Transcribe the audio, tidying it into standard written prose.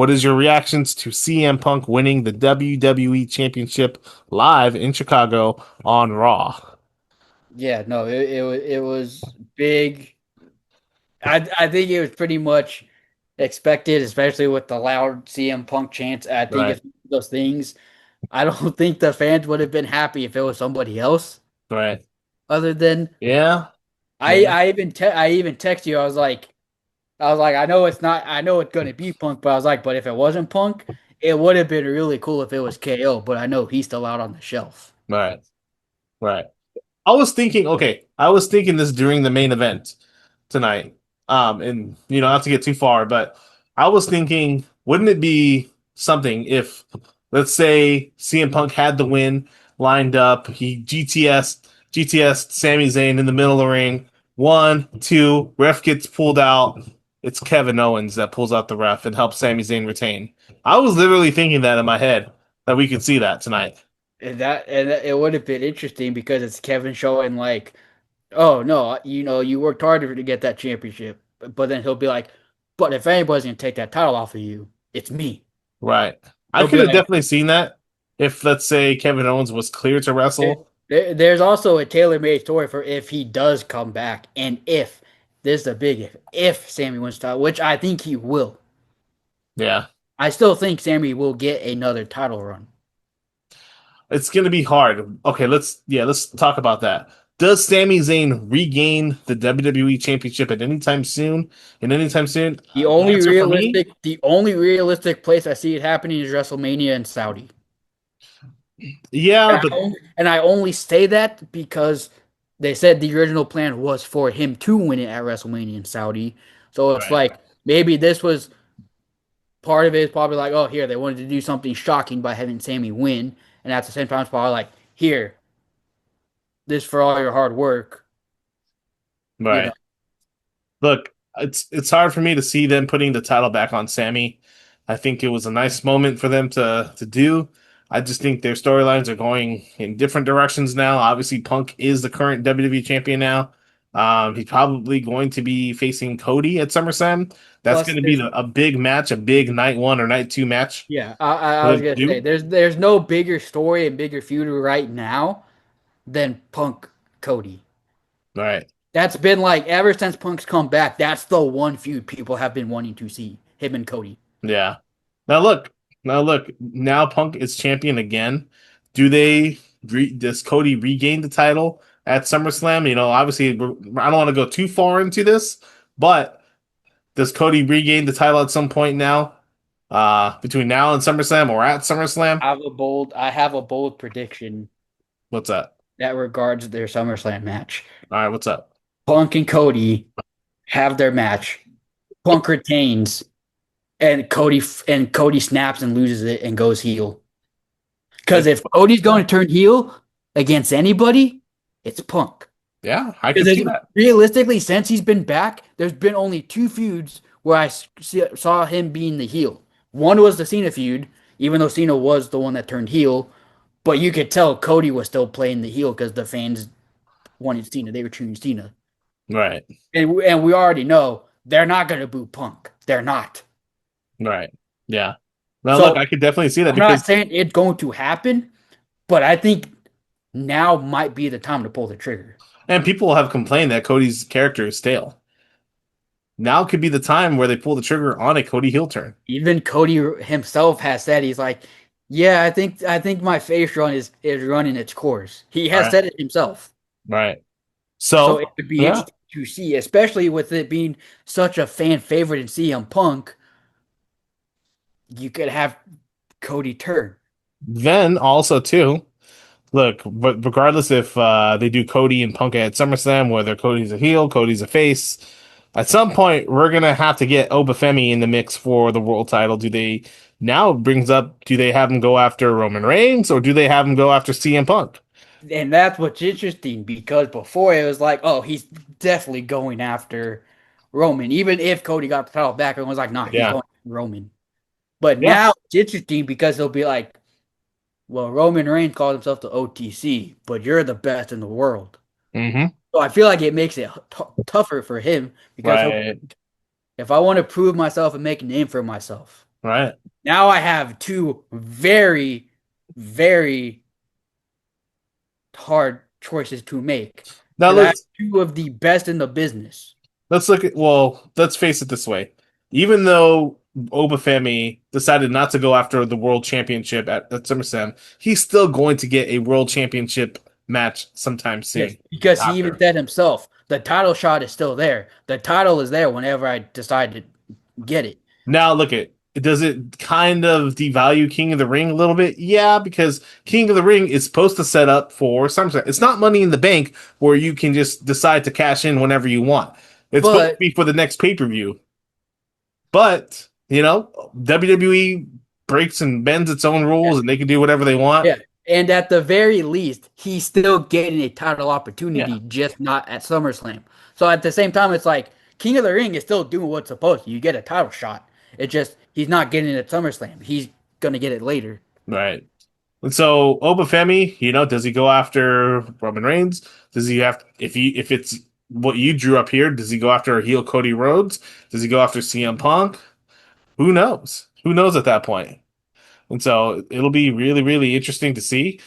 What is your reactions to CM Punk winning the WWE Championship live in Chicago on Raw? Yeah, no, it was big. I think it was pretty much expected, especially with the loud CM Punk chants. I think Right, it's one of those things. I don't think the fans would have been happy if it was somebody else right. other than Yeah, I. yeah, I even text you. I was like, I know it's not. I know it's gonna be Punk, but I was like, but if it wasn't Punk, it would have been really cool if it was KO. But I know he's still out on the shelf. right, right. I was thinking this during the main event tonight. And not to get too far, but I was thinking, wouldn't it be something if, let's say, CM Punk had the win lined up, he GTS Sami Zayn in the middle of the ring, one, two, ref gets pulled out. It's Kevin Owens that pulls out the ref and helps Sami Zayn retain. I was literally thinking that in my head that we could see that tonight. And it would have been interesting because it's Kevin showing like, oh no, you worked harder to get that championship. But then he'll be like, but if anybody's gonna take that title off of you, it's me. Right. I He'll could be have like, definitely seen that if, let's say, Kevin Owens was clear to wrestle. there's also a tailor-made story for if he does come back, and if this is a big if Sammy wins the title, which I think he will. Yeah. I still think Sammy will get another title run. It's going to be hard. Okay, let's talk about that. Does Sami Zayn regain the WWE Championship at any time soon? And anytime soon, the answer for me, The only realistic place I see it happening is WrestleMania in Saudi. yeah, And but I only say that because they said the original plan was for him to win it at WrestleMania in Saudi. So it's right, like maybe this was part of it is probably like, oh, here they wanted to do something shocking by having Sammy win, and at the same time, it's probably like, here, this for all your hard work, you know. right. Look, it's hard for me to see them putting the title back on Sammy. I think it was a nice moment for them to do. I just think their storylines are going in different directions now. Obviously, Punk is the current WWE champion now. He's probably going to be facing Cody at SummerSlam. That's Plus, going to be there's a big match, a big night one or night two match yeah, I for was them to gonna say do. there's no bigger story and bigger feud right now than Punk Cody. Right. That's been like ever since Punk's come back. That's the one feud people have been wanting to see him and Cody. Yeah. Now look, now Punk is champion again. Do they does Cody regain the title at SummerSlam? Obviously, I don't want to go too far into this, but does Cody regain the title at some point now? Between now and SummerSlam or at SummerSlam? I have a bold prediction What's that? that regards their SummerSlam match. All right, what's up? Punk and Cody have their match. Punk retains, and Cody snaps and loses it and goes heel. Because It's, if Cody's going to turn heel against anybody, it's Punk. yeah, I can Because see that. realistically, since he's been back, there's been only two feuds where saw him being the heel. One was the Cena feud, even though Cena was the one that turned heel, but you could tell Cody was still playing the heel because the fans wanted Cena. They were cheering Cena. Right, And we already know they're not going to boo Punk. They're not. right, yeah. Now look, So I could definitely see that I'm not because saying it's going to happen, but I think now might be the time to pull the trigger. and people have complained that Cody's character is stale. Now could be the time where they pull the trigger on a Cody heel turn. Even Cody himself has said he's like, yeah, I think my face run is running its course. He has Right. said it himself. Right. So it So, would be yeah. interesting to see, especially with it being such a fan favorite in CM Punk, you could have Cody turn. Then also too, look, but regardless if they do Cody and Punk at SummerSlam, whether Cody's a heel, Cody's a face, at some point we're gonna have to get Obafemi in the mix for the world title. Do they now it brings up do they have him go after Roman Reigns or do they have him go after CM Punk? And that's what's interesting because before it was like, oh, he's definitely going after Roman. Even if Cody got the title back, everyone was like, nah, he's Yeah. going after Roman. But Yeah. now it's interesting because he'll be like, well, Roman Reigns calls himself the OTC, but you're the best in the world. Mm-hmm. So I feel like it makes it tougher for him because he'll, Right. if I want to prove myself and make a name for myself, Right. Now I have two very, very hard choices to make Now because I have let's two of the best in the business. look at well, let's face it this way. Even though Obafemi decided not to go after the world championship at SummerSlam, he's still going to get a world championship match sometime Yes, soon because he even after. said himself, the title shot is still there. The title is there whenever I decide to get it. Now look at does it kind of devalue King of the Ring a little bit? Yeah, because King of the Ring is supposed to set up for SummerSlam. It's not Money in the Bank where you can just decide to cash in whenever you want. It's supposed to But be for the next pay-per-view. But, WWE breaks and bends its own yeah, rules and they can do whatever they want. yeah. And at the very least, he's still getting a title Yeah, opportunity, just not at SummerSlam. So at the same time, it's like King of the Ring is still doing what's supposed to. You get a title shot. It's just he's not getting it at SummerSlam. He's gonna get it later. right. And so Obafemi, does he go after Roman Reigns? Does he have if it's what you drew up here, does he go after a heel Cody Rhodes? Does he go after CM Punk? Who knows? Who knows at that point? And so it'll be really, really interesting to see.